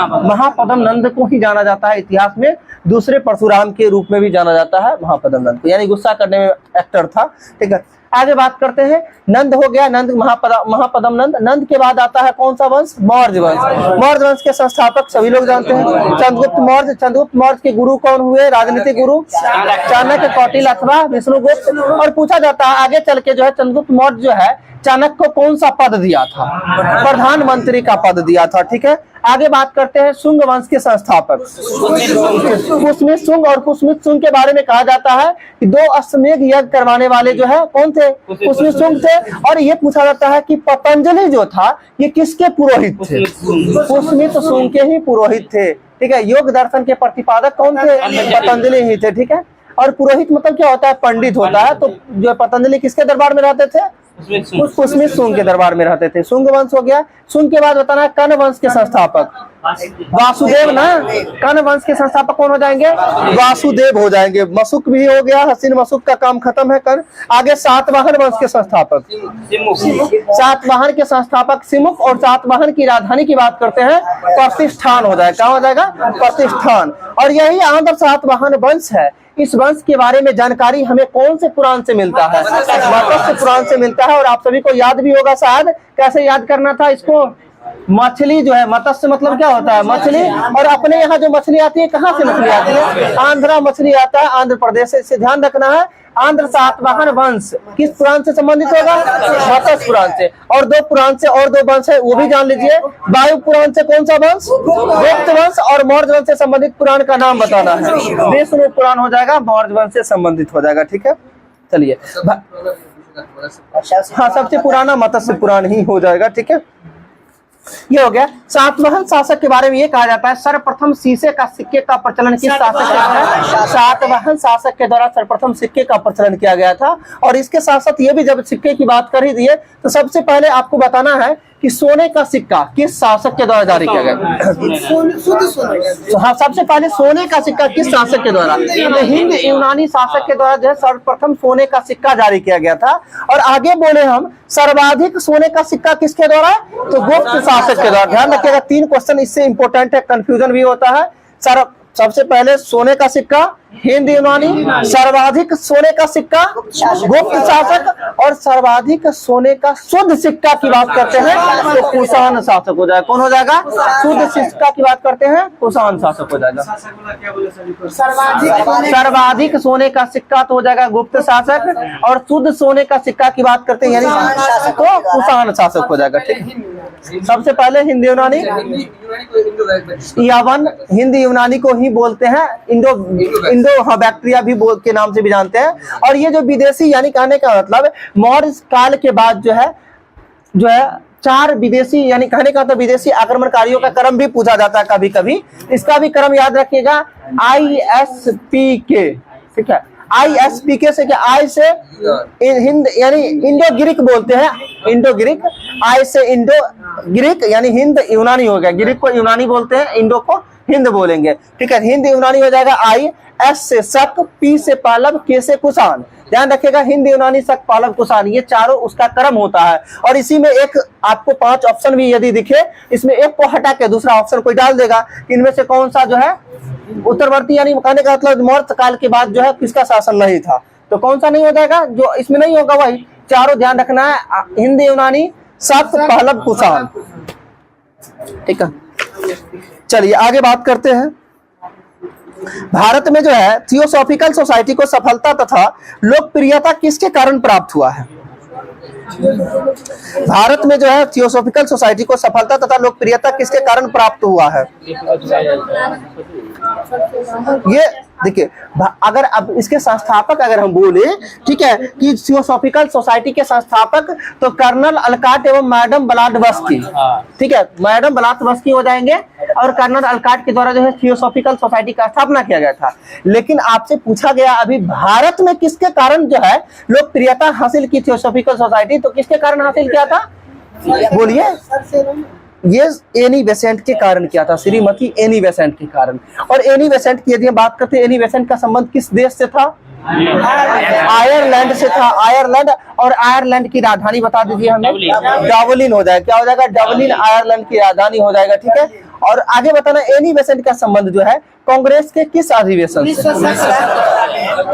महापद्म नंद को ही जाना जाता है इतिहास में, दूसरे परशुराम के रूप में भी जाना जाता है महापद्म नंद को, यानी गुस्सा करने में एक्टर था। ठीक है, आगे बात करते हैं। नंद हो गया, नंद महापद्म नंद। नंद के बाद आता है कौन सा वंश? मौर्य वंश। मौर्य वंश के संस्थापक सभी लोग जानते हैं, चंद्रगुप्त मौर्य। चंद्रगुप्त मौर्य के गुरु कौन हुए? राजनीतिक गुरु चाणक्य, कौटिल्य अथवा विष्णुगुप्त। और पूछा जाता है आगे चल के जो है चंद्रगुप्त मौर्य जो है चाणक्य को कौन सा पद दिया था? प्रधानमंत्री का पद दिया था। ठीक है, आगे बात करते हैं शुंग वंश के संस्थापक पुष्यमित शुंग। और पुष्यमित शुंग के बारे में कहा जाता है कि 2 अश्वमेध यज्ञ करवाने वाले जो है कौन थे? पुष्यमित शुंग थे। और ये पूछा जाता है कि पतंजलि जो था ये किसके पुरोहित थे? पुष्यमित शुंग के ही पुरोहित थे। ठीक है, योग दर्शन के प्रतिपादक कौन थे? पतंजलि ही थे। ठीक है, और पुरोहित मतलब क्या होता है? पंडित होता है। तो जो पतंजलि किसके दरबार में रहते थे? पुष्यमित शुंग के दरबार में रहते थे। शुंग वंश हो गया। शुंग के बाद बताना है कर्ण वंश के संस्थापक वासुदेव ना। कर्ण वंश के संस्थापक कौन हो जाएंगे? वासुदेव हो जाएंगे। मशुक भी हो गया, हसीन मशुक का काम खत्म है कर। आगे सातवाहन वंश के संस्थापक सातवाहन के संस्थापक सिमुक। और सातवाहन की राजधानी की बात करते हैं प्रतिष्ठान हो जाएगा। क्या हो जाएगा? प्रतिष्ठान। और यही आंध्र सातवाहन वंश है। इस वंश के बारे में जानकारी हमें कौन से पुराण से मिलता है? मत्स्य पुराण से मिलता है। और आप सभी को याद भी होगा शायद, कैसे याद करना था इसको? मछली जो है, मत्स्य मतलब क्या होता है? मछली। और अपने यहाँ जो मछली आती है, कहाँ से मछली आती है? आंध्रा मछली आता है, आंध्र प्रदेश से। इससे ध्यान रखना है। आंध्र सातवाहन वंश किस पुराण से संबंधित होगा? मत्स्य पुराण से। और 2 पुराण से और 2 वंश है, वो भी जान लीजिए। वायु पुराण से कौन सा वंश? गुप्त वंश। और मौर्य वंश से संबंधित पुराण का नाम बताना है। विष्णु पुराण हो जाएगा, मौर्य वंश से संबंधित हो जाएगा। ठीक है, चलिए। हाँ, सबसे पुराना मत्स्य पुराण ही हो जाएगा। ठीक है, ये हो गया। सातवाहन शासक के बारे में ये कहा जाता है सर्वप्रथम शीशे का सिक्के का प्रचलन किस शासक के द्वारा? सातवाहन शासक के द्वारा सर्वप्रथम सिक्के का प्रचलन किया गया था। और इसके साथ साथ ये भी जब सिक्के की बात कर ही दिए तो सबसे पहले आपको बताना है कि सोने का सिक्का किस शासक के द्वारा जारी किया गया? हाँ, सबसे पहले सोने का सिक्का किस शासक के द्वारा? हिंद यूनानी शासक के द्वारा जो है सर्वप्रथम सोने का सिक्का जारी किया गया था। और आगे बोले हम सर्वाधिक सोने का सिक्का किसके द्वारा? तो गुप्त शासक के द्वारा। ध्यान रखिएगा, 3 क्वेश्चन इससे इंपॉर्टेंट है, कंफ्यूजन भी होता है। सबसे पहले सोने का सिक्का हिंद यूनानी, सर्वाधिक सोने का सिक्का गुप्त शासक, और सर्वाधिक सोने का शुद्ध सिक्का की बात करते हैं तो कुषाण शासक हो जाएगा। कौन हो जाएगा? शुद्ध सिक्का की बात करते हैं कुषाण शासक हो जाएगा। सर्वाधिक सोने का सिक्का तो हो जाएगा गुप्त शासक, और शुद्ध सोने का सिक्का की बात करते हैं यानी तो कुषाण शासक हो जाएगा। ठीक है, सबसे पहले हिंद यूनानी, यावन हिंद यूनानी को ही बोलते हैं, इंडो बैक्टीरिया भी के नाम से भी जानते हैं। और ये जो विदेशी यानी कहने का मतलब मौर्य काल के बाद जो है 4 विदेशी यानी कहने का तो विदेशी आक्रमणकारियों का क्रम भी पूछा जाता है कभी कभी। इसका भी क्रम याद रखिएगा, ISPK। ठीक है, ISPK से क्या? आई से हिंद यानी इंडो ग्रीक बोलते हैं, इंडो ग्रीक। आई से इंडो ग्रीक यानी हिंद यूनानी हो गया। ग्रीक को यूनानी बोलते हैं, इंडो को हिंद बोलेंगे। ठीक है, हिंद यूनानी हो जाएगा आई। एस से शक, पी से पालव, के से कुषाण। ध्यान रखिएगा, हिंद यूनानी शक पालव कुषाण ये चारों उसका क्रम होता है। और इसी में एक आपको 5 ऑप्शन भी यदि दिखे, इसमें एक को हटा के दूसरा ऑप्शन कोई डाल देगा। इनमें से कौन सा जो है उत्तरवर्ती यानी कहने का मतलब मौर्य काल के बाद जो है किसका शासन नहीं था, तो कौन सा नहीं हो जाएगा? जो इसमें नहीं होगा वही चारों ध्यान रखना है, हिंद यूनानी शक पालव कुषाण। ठीक है, चलिए आगे बात करते हैं। भारत में जो है थियोसॉफिकल सोसाइटी को सफलता तथा लोकप्रियता किसके कारण प्राप्त हुआ है? भारत में जो है थियोसॉफिकल सोसाइटी को सफलता तथा लोकप्रियता किसके कारण प्राप्त हुआ है? ये देखिए, अगर अब इसके संस्थापक अगर हम बोले, ठीक है, कि थियोसॉफिकल सोसाइटी के संस्थापक तो कर्नल अलकाट एवं मैडम ब्लाडवस्की। ठीक है, मैडम ब्लाडवस्की हो जाएंगे। और कर्नल अलकाट के द्वारा जो है थियोसॉफिकल सोसाइटी का स्थापना किया गया था। लेकिन आपसे पूछा गया अभी भारत में किसके कारण जो है लोकप्रियता हासिल की थियोसॉफिकल सोसाइटी, तो किसके कारण हासिल किया था? बोलिए। ये एनी बेसेंट के कारण किया था, श्रीमती एनी बेसेंट के कारण। और एनी बेसेंट की यदि हम बात करते हैं, एनी बेसेंट का संबंध किस देश से था? आयरलैंड से था। आयरलैंड, और आयरलैंड की राजधानी बता दीजिए हमें। डबलिन हो जाएगा। क्या हो जाएगा? डबलिन आयरलैंड की राजधानी हो जाएगा। ठीक है, और आगे बताना एनी बेसेंट का संबंध जो है कांग्रेस के किस अधिवेशन से?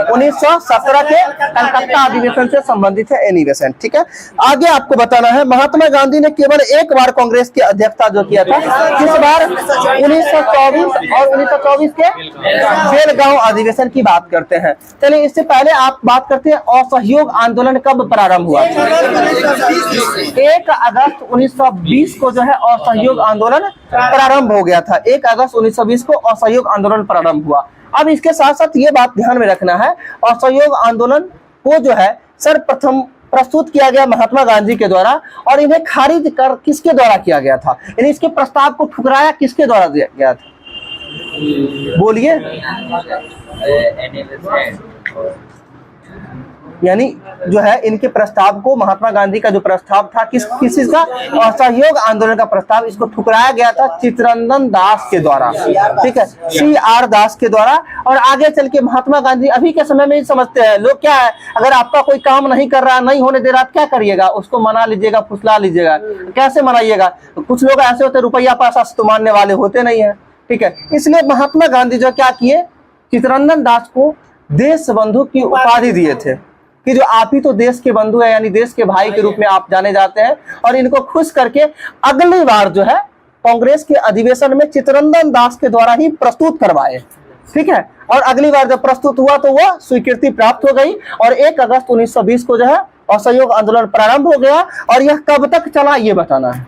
1917 के कलकत्ता अधिवेशन से संबंधित है एनी बेसेंट। ठीक है, आगे आपको बताना है महात्मा गांधी ने केवल एक बार कांग्रेस की अध्यक्षता जो किया था, किस बार? 1924 और 1924 के बेलगांव अधिवेशन की बात करते हैं। चलिए इससे पहले आप बात करते हैं असहयोग आंदोलन कब प्रारंभ हुआ? 1 अगस्त 1920 को जो है असहयोग आंदोलन प्रारंभ हो गया था। 1 अगस्त 1920 को असहयोग आंदोलन प्रारंभ हुआ। अब इसके साथ साथ ये बात ध्यान में रखना है, असहयोग आंदोलन को जो है सर्वप्रथम प्रस्तुत किया गया महात्मा गांधी के द्वारा, और इन्हें खारिज कर किसके द्वारा किया गया था? यानी इसके प्रस्ताव को ठुकराया किसके द्वारा दिया गया था? बोलिए। यानी जो है इनके प्रस्ताव को, महात्मा गांधी का जो प्रस्ताव था किस का? असहयोग आंदोलन का प्रस्ताव, इसको ठुकराया गया था चित्तरंजन दास के द्वारा। ठीक है, CR दास के द्वारा। और आगे चल के महात्मा गांधी अभी के समय में समझते हैं लोग क्या है, अगर आपका कोई काम नहीं कर रहा, नहीं होने दे रहा, क्या करिएगा? उसको मना लीजिएगा, फुसला लीजिएगा। कैसे मनाइएगा? कुछ लोग ऐसे होते रुपया पैसा तो मानने वाले होते नहीं है। ठीक है, इसलिए महात्मा गांधी जो क्या किए, चित्तरंजन दास को देश बंधु की उपाधि दिए थे कि जो आप ही तो देश के बंधु है, यानी देश के भाई के रूप में आप जाने जाते हैं। और इनको खुश करके अगली बार जो है कांग्रेस के अधिवेशन में चित्तरंजन दास के द्वारा ही प्रस्तुत करवाए। ठीक है, और अगली बार जब प्रस्तुत हुआ तो वह स्वीकृति प्राप्त हो गई और 1 अगस्त 1920 को जो है असहयोग आंदोलन प्रारंभ हो गया। और यह कब तक चला ये बताना है।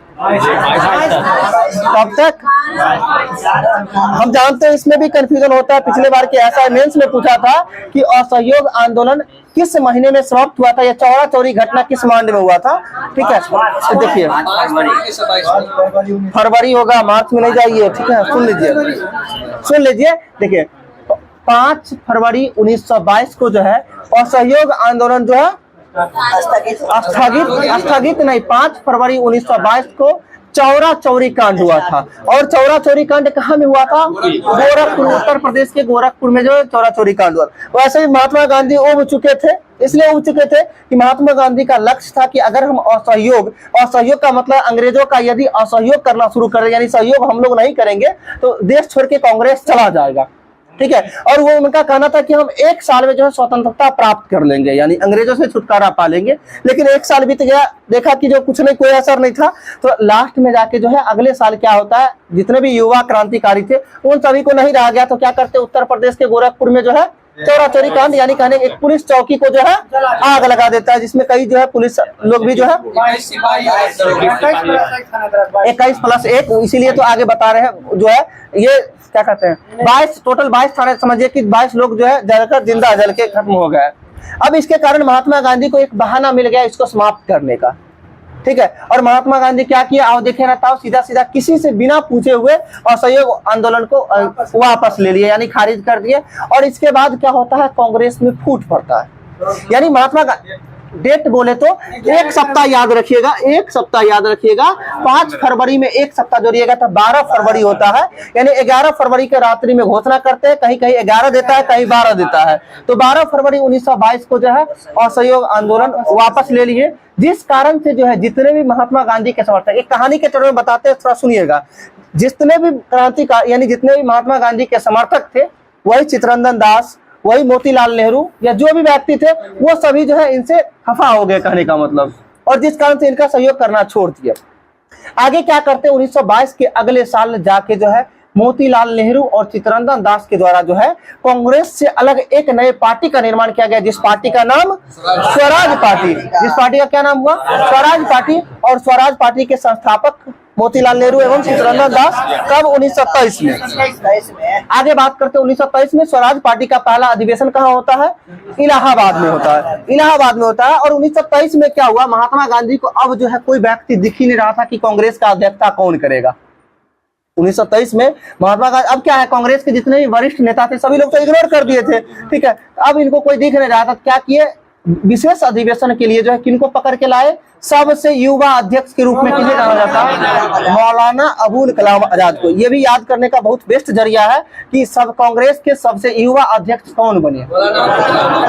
कब तक? हम जानते हैं इसमें भी कंफ्यूजन होता है। पिछले बार के असाइनमेंट्स में पूछा था कि असहयोग आंदोलन किस महीने में समाप्त हुआ था, या चौरा चौरी घटना किस मांड में हुआ था। ठीक है, तो देखिए फरवरी होगा, मार्च में नहीं जाइए। ठीक है, सुन लीजिए। देखिए 5 फरवरी 1922 को जो है असहयोग आंदोलन जो है स्थगित नहीं, 5 फरवरी 1922 को चौरा चौरी कांड हुआ था। और चौरा चौरी कांड कहाँ में हुआ था? गोरखपुर, उत्तर प्रदेश के गोरखपुर में जो है चौरा चौरी कांड हुआ। वैसे ही महात्मा गांधी उब चुके थे, इसलिए उब चुके थे कि महात्मा गांधी का लक्ष्य था कि अगर हम असहयोग का मतलब अंग्रेजों का यदि असहयोग करना शुरू करें, यानी सहयोग हम लोग नहीं करेंगे तो देश छोड़ के कांग्रेस चला जाएगा। ठीक है, और वो उनका कहना था कि हम 1 साल में जो है स्वतंत्रता प्राप्त कर लेंगे, यानी अंग्रेजों से छुटकारा पा लेंगे। लेकिन 1 साल बीत गया, देखा कि जो कुछ नहीं, कोई असर नहीं था। तो लास्ट में जाके जो है अगले साल क्या होता है, जितने भी युवा क्रांतिकारी थे उन सभी को नहीं रहा गया, तो क्या करते, उत्तर प्रदेश के गोरखपुर में जो है चौरा चौरी कांड, यानी कहने एक पुलिस चौकी को जो है आग लगा देता है, जिसमें कई जो है पुलिस लोग भी जो है 21+1, इसीलिए तो आगे बता रहे हैं जो है ये क्या कहते हैं 22 थाने, समझिए कि 22 लोग जो है जलकर जिंदा जल के खत्म हो गए। अब इसके कारण महात्मा गांधी को एक बहाना मिल गया इसको समाप्त करने का। ठीक है, और महात्मा गांधी क्या किया, आओ देखे ना था, सीधा किसी से बिना पूछे हुए असहयोग आंदोलन को वापस ले लिए, यानी खारिज कर दिए। और इसके बाद क्या होता है, कांग्रेस में फूट पड़ता है। यानी महात्मा गांधी, डेट बोले तो 1 सप्ताह याद रखिएगा, 1 सप्ताह याद रखिएगा। 5 फरवरी में 1 सप्ताह जोड़िएगा तो 12 फरवरी होता है। यानी 11 फरवरी के रात्रि में घोषणा करते हैं, कहीं 11 देता है, कहीं 12 देता है। तो 12 फरवरी 1922 को जो है असहयोग आंदोलन वापस ले लिए, जिस कारण से जो है जितने भी महात्मा गांधी के समर्थक, एक कहानी के चरण में बताते हैं, थोड़ा सुनिएगा। जितने भी क्रांतिकारी यानी जितने भी महात्मा गांधी के समर्थक थे, वही चित्तरंजन दास, वही मोतीलाल नेहरू या जो भी व्यक्ति थे, वो सभी जो है इनसे खफा हो गए, कहने का मतलब, और जिस कारण से इनका सहयोग करना छोड़ दिया। आगे क्या करते हैं, 1922 के अगले साल जाके जो है मोतीलाल नेहरू और चित्तरंजन दास के द्वारा जो है कांग्रेस से अलग एक नए पार्टी का निर्माण किया गया, जिस पार्टी का नाम स्वराज पार्टी। जिस पार्टी का क्या नाम हुआ, स्वराज पार्टी। और स्वराज पार्टी के संस्थापक मोतीलाल नेहरू एवं चित्तरंजन दास कब, 1927 में। आगे बात करते हैं 1927 में स्वराज पार्टी का पहला अधिवेशन कहाँ होता है, इलाहाबाद में होता है। इलाहाबाद में होता है। और 1927 में क्या हुआ, महात्मा गांधी को अब जो है कोई व्यक्ति दिख ही नहीं रहा था कि कांग्रेस का अध्यक्षता कौन करेगा। 1927 में महात्मा गांधी, अब क्या है, कांग्रेस के जितने भी वरिष्ठ नेता थे सभी लोग तो इग्नोर कर दिए थे। ठीक है, अब इनको कोई दिख नहीं रहा था, क्या किए, विशेष अधिवेशन के लिए जो है किनको पकड़ के लाए, सबसे युवा अध्यक्ष के रूप में किसे जाना जाता है, मौलाना अबुल कलाम आजाद को। ये भी याद करने का बहुत बेस्ट जरिया है कि सब कांग्रेस के सबसे युवा अध्यक्ष कौन बने,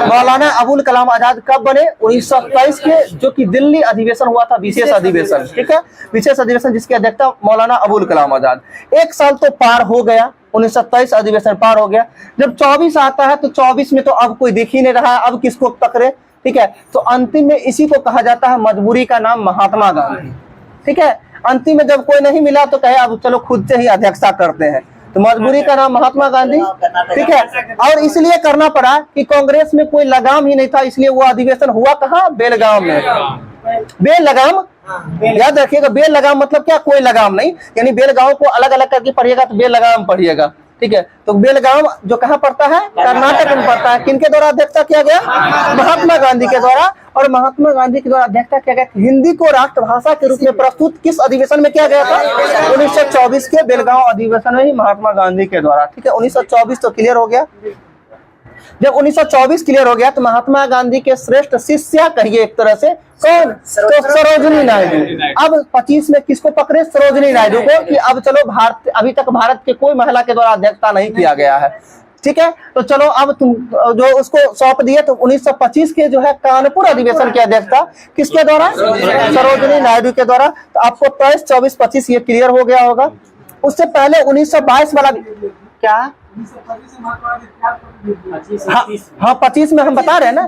मौलाना अबुल कलाम आजाद कब बने, 1927 के, जो कि दिल्ली अधिवेशन हुआ था, विशेष अधिवेशन, ठीक है, विशेष अधिवेशन जिसकी अध्यक्षता मौलाना अबुल कलाम आजाद। एक साल तो पार हो गया, 1927 अधिवेशन पार हो गया। जब 24 आता है तो 24 में तो अब कोई दिख ही नहीं रहा है, अब किसको पकड़े, ठीक है। तो अंतिम में इसी को कहा जाता है मजबूरी का नाम महात्मा गांधी, ठीक है। अंतिम में जब कोई नहीं मिला तो कहे अब चलो खुद से ही अध्यक्षता करते हैं, तो मजबूरी का नाम महात्मा गांधी, ठीक है। और इसलिए करना पड़ा कि कांग्रेस में कोई लगाम ही नहीं था, इसलिए वो अधिवेशन हुआ कहाँ, बेलगाम में। बेलगाम याद रखिएगा, बेलगाम मतलब क्या, कोई लगाम नहीं, यानी बेलगांव को अलग अलग करके पढ़िएगा तो बेलगाम पढ़िएगा, ठीक है। तो बेलगाम जो कहाँ पड़ता है, कर्नाटक में पड़ता है। किनके द्वारा अध्यक्षता किया गया, महात्मा गांधी के द्वारा। और महात्मा गांधी के द्वारा अध्यक्षता किया गया। हिंदी को राष्ट्रभाषा के रूप में प्रस्तुत किस अधिवेशन में किया गया था, 1924 के बेलगांव अधिवेशन में ही महात्मा गांधी के द्वारा, ठीक है। 1924 तो क्लियर हो गया। जब 1924 क्लियर हो गया तो महात्मा गांधी के श्रेष्ठ शिष्या कहिए एक तरह से, कौन, तो सरोजिनी नायडू। अब 25 में किसको पकड़े, सरोजिनी नायडू को, कि अब चलो भारत, अभी तक भारत के कोई महिला के द्वारा अध्यक्षता नहीं किया गया है, ठीक है। तो चलो अब तुम जो उसको सौंप दिए, तो 1925 के जो है कानपुर अधिवेशन की अध्यक्षता किसके द्वारा, सरोजिनी नायडू के द्वारा। तो आपको 23, 24, 25 ये क्लियर हो गया होगा। उससे पहले 1922 वाला क्या, हाँ 25 में हम बता रहे हैं ना,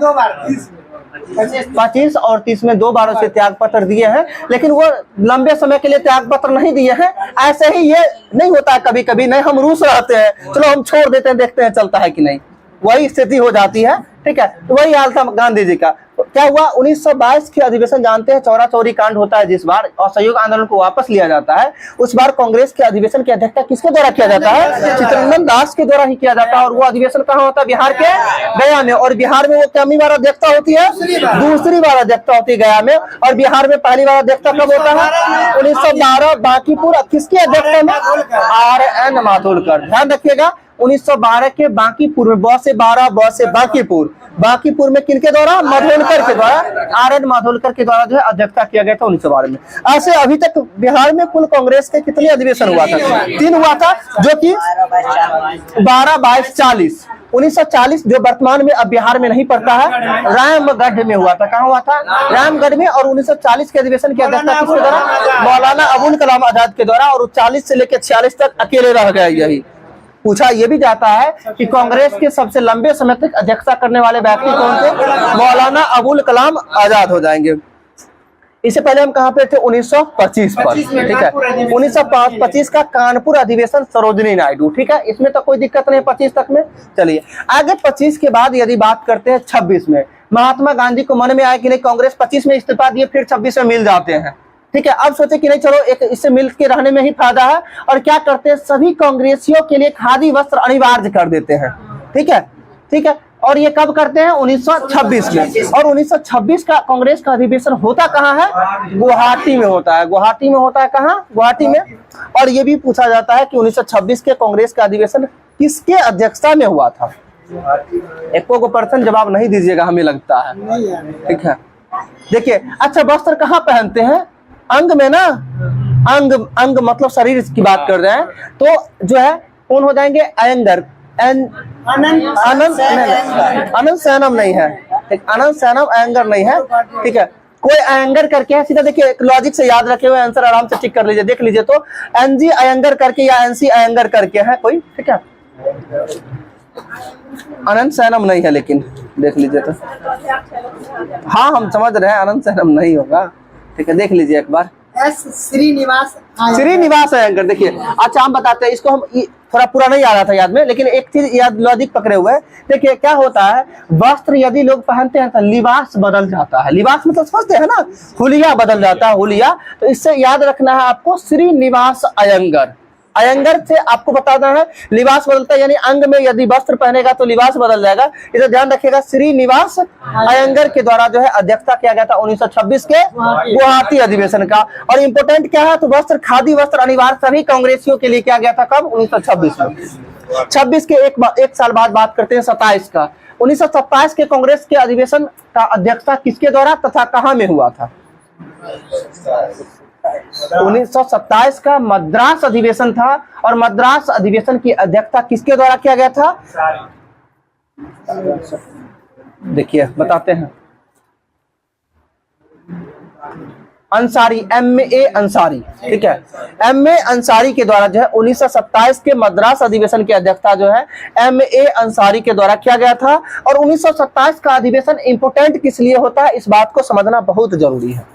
25 और 30 में 2 बार से त्याग पत्र दिए हैं, लेकिन वो लंबे समय के लिए त्याग पत्र नहीं दिए हैं। ऐसे ही ये नहीं होता है, कभी कभी नहीं हम रूस रहते हैं, चलो हम छोड़ देते हैं, देखते हैं चलता है कि नहीं, वही स्थिति हो जाती है, ठीक है। तो वही हाल था गांधी जी का। तो क्या हुआ, 1922 के अधिवेशन जानते हैं, चौरा चौरी कांड होता है जिस बार, और सहयोग आंदोलन को वापस लिया जाता है। उस बार कांग्रेस के अधिवेशन की अध्यक्षता किसके द्वारा किया जाता है, चित्तरंजन दास के द्वारा ही किया जाता है। और वो अधिवेशन कहाँ होता है, बिहार के गया में। और बिहार में वो कितनी बार अध्यक्षता होती है, दूसरी बार अध्यक्षता होती है गया में। और बिहार में पहली बार अध्यक्षता कब होता है, 1912 बांकीपुर, किसकी अध्यक्षता में, RN माथुरकर। ध्यान रखिएगा, 1912 के बांकीपुर में, ब से 12, ब से बांकीपुर, बांकीपुर में किनके द्वारा, माधोलकर के द्वारा, RN माधोलकर के द्वारा जो है अध्यक्षता किया गया था 1912 में। ऐसे अभी तक बिहार में कुल कांग्रेस के कितने अधिवेशन हुआ था, 3 हुआ था, जो कि 12, 22, 40। 1940 जो वर्तमान में अब बिहार में नहीं पड़ता है, रामगढ़ में हुआ था। कहाँ हुआ था, रामगढ़ में। और 1940 के अधिवेशन की अध्यक्षता किसके द्वारा, मौलाना अबुल कलाम आजाद के द्वारा। और 40 से लेकर 46 तक अकेले रह गया। यही पूछा यह भी जाता है कि कांग्रेस के सबसे लंबे समय तक अध्यक्षता करने वाले व्यक्ति कौन थे, मौलाना अबुल कलाम आजाद हो जाएंगे। इससे पहले हम कहाँ पे थे, 1925 पर, ठीक है। 1925 का कानपुर अधिवेशन सरोजिनी नायडू, ठीक है। इसमें तो कोई दिक्कत नहीं 25 तक में। चलिए आगे 25 के बाद यदि बात करते हैं 26 में, महात्मा गांधी को मन में आया कि नहीं, कांग्रेस 25 में इस्तीफा दिए, फिर 26 में मिल जाते हैं, ठीक है। अब सोचे कि नहीं चलो एक इससे मिल के रहने में ही फायदा है। और क्या करते हैं, सभी कांग्रेसियों के लिए खादी वस्त्र अनिवार्य कर देते हैं, ठीक है, ठीक है। और ये कब करते हैं, 1926 में। और 1926 का कांग्रेस का अधिवेशन होता कहाँ है, गुवाहाटी में होता है। गुवाहाटी में होता है, कहाँ, गुवाहाटी में। और ये भी पूछा जाता है कि 1926 के कांग्रेस का अधिवेशन किसके अध्यक्षता में हुआ था। एको को पर्सन जवाब नहीं दीजिएगा, हमें लगता है, ठीक है। देखिए, अच्छा वस्त्र कहाँ पहनते हैं, अंग में ना, अंग, अंग मतलब शरीर की बात कर रहे हैं। तो जो है कौन हो जाएंगे, अयंगर, अनंत सैनम नहीं है, अनंत सैनम अयंगर नहीं है, ठीक है। कोई अयंगर करके है, सीधा देखिए एक लॉजिक से याद रखे हुए आंसर आराम से टिक कर लीजिए, देख लीजिए। तो NG अयंगर करके या NC अयंगर करके है कोई, ठीक है। अनंत सैनम नहीं है, लेकिन देख लीजिए तो, हाँ हम समझ रहे हैं अनंत सैनम नहीं होगा, ठीक है। देख लीजिए एक बार, श्रीनिवास अयंगर। देखिए अच्छा हम बताते हैं इसको, हम थोड़ा पूरा नहीं आ रहा था याद में, लेकिन एक चीज याद लॉजिक पकड़े हुए। देखिए क्या होता है, वस्त्र यदि लोग पहनते हैं तो लिबास बदल जाता है। लिबास मतलब समझते हैं ना, हुलिया बदल जाता है, हुलिया। तो इससे याद रखना है आपको, श्रीनिवास अयंगर। अयंगर से आपको बताना है लिबास बदलता है, यानी अंग में यदि वस्त्र पहनेगा तो लिबास बदल जाएगा। इसे ध्यान रखिएगा। श्रीनिवास अयंगर के द्वारा जो है अध्यक्षता किया गया था 1926 के गुवाहाटी अधिवेशन का। और इम्पोर्टेंट क्या है, तो वस्त्र, खादी वस्त्र अनिवार्य सभी कांग्रेसियों के लिए किया गया था। कब, 1926 में। 26 के एक साल बाद बात करते हैं 27 का। 1927 के कांग्रेस के अधिवेशन का अध्यक्षता किसके द्वारा तथा कहां में हुआ था? 1927 का मद्रास अधिवेशन था और मद्रास अधिवेशन की अध्यक्षता किसके द्वारा किया गया था? देखिए बताते हैं, अंसारी, M.A. अंसारी, ठीक है, M.A. अंसारी के द्वारा जो है 1927 के मद्रास अधिवेशन की अध्यक्षता जो है M.A. अंसारी के द्वारा किया गया था। और 1927 का अधिवेशन इंपोर्टेंट किस लिए होता है, इस बात को समझना बहुत जरूरी है।